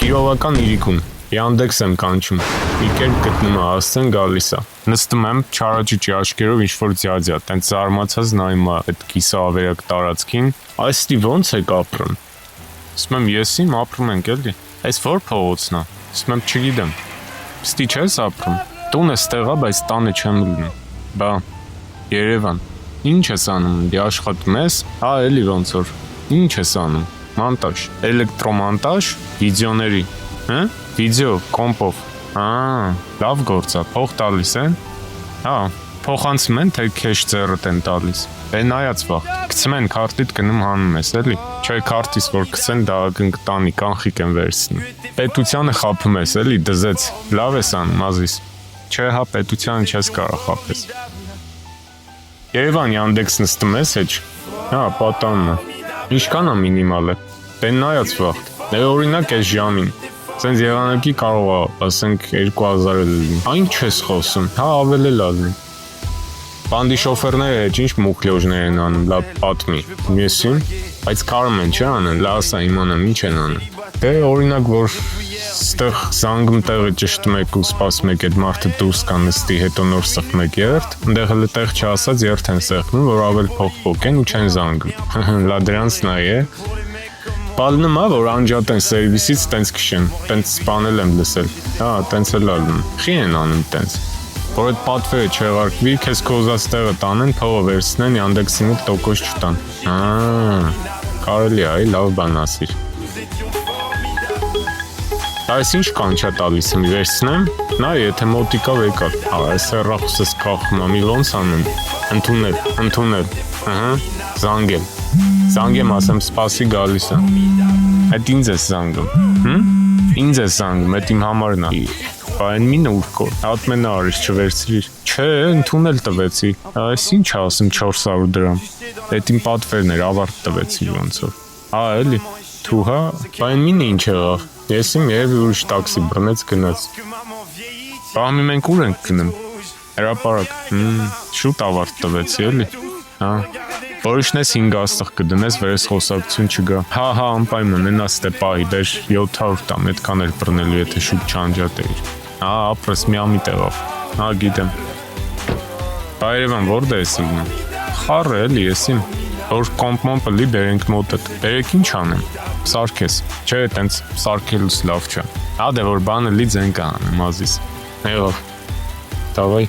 Սիրողական իրիկուն, Yandex եմ կանչում, մի կերպ գտնում է, ասեն գալիս է, նստում եմ չարաճճի աչքերով ինչ-որ ձյաձյա, տենց զարմացած նայում է այդ կիսավերակ տարածքին, այստի ոնց եք ապրում, ասում եմ ես իմ ապրում ենք էլի, այս որ փողոցն է, ասում եմ չգիտեմ, ստի չես ապրում, տունը ստեղ է, բայց տանը չեմ լինում, բա, Երևան, ինչ ես անում, դի աշխատում ես, հա էլի ոնց որ, ինչ ես անում, մանտաժ, էլեկտրոմանտաժ, վիդեոների, վիդեո, կոմպով, լավ գործ է, փող տալիս են, հա, փոխանցում են, թե քեշ ձեռդ են տալիս, նայած վաղ, գցում են քարտիդ գնում հանում ես, էլի, չէ քարտից որ գցեն, դա կտանի, կանխիկ են վերցնում, պետությանը խափում ես, էլի, դզեց, լավ ես անում, ազիս, չէ հա, պետությանը չես կարող խափես, Երևան Yandex նստում ես էջ, հա, պատանն է, ինչքան է մինիմալը, տեն նայած վաղ, օրինակ ես ժամին, սենց եղանակի կարող է, ասենք 2000 լինի, այն չես խոսում, հա ավել է լազնի, բանդի շոֆերները էջ ինչ մուկլյոժներ են անում, լավ պատմի, եսին, բայց կարում են չէ անեն, լասա իմանամ ինչ են անում, դե օրինակ որ ստեղ զանգում տեղը ճշտում եք ու սպասում եք այդ մարդը դուրս կա նստի, հետո նոր սխում եք երդ, ընդեղ հլը տեղ չասած երդ են սեղնում, որ ավել փոխվոք են ու չեն զանգում, լա դրանցն է, բալնում է, որ անջատ են սերվիսից տենց կշեն, տենց սպանել եմ լսել, հա, տենց էլ ալնում, խի են անում տենց, որ այդ պատվերը չեղարկվի, քեզ կոզած տեղը տանեն, փողը վերցնեն, Yandex-ին էլ տոկոս չտան, կարելի է, լավ բան ասիր, այս ինչ կանչա տալիս եմ, վերցնեմ, նա եթե մոտիկա վեկար, այս հեռախոսս կախում է, մի ոնց անեմ, ընդունել, զանգեմ, ասեմ սպասի գալիս է, այդ ինձ ես զանգում, այդ իմ համարն է, բա են մինը ուր կոր, ատմենը արիս չվերցրիր, չէ, ընդունել տվեցի, այս ինչ ասում 400 դրամ, այդ իմ պատվերն էր, ավարդ տվեցի ոնց որ, էլի, թու հա, բա են մինը ինչ եղավ, ես իմ երևի ուրիշ տաքսի բռնեց գնաց, բահմի մենք ուր ենք գնում, հրապարակ, շուտ ավարդ տվեցի էլի, որիշն ես 5 աստղ կդնես, վերես խոսակցություն չգա, հա, անպայման, ենա ստեպայի, դեր 700 տամ, էդքան էլ բռնելու, եթե շուտ չանջատ էիր, ապրես մի ամի տեղով, գիտեմ, բա Երևան որդ ես իգնում, խառը էլի ես իմ, որ կոմպմոմպը լի բերենք մոտըտ, բերեք ինչ անեմ, սարքես, չէ տենց սարքելուց լավ չէ, դե որ բանը լի ձեն կա անեմ ազիս, եղավ, դավայ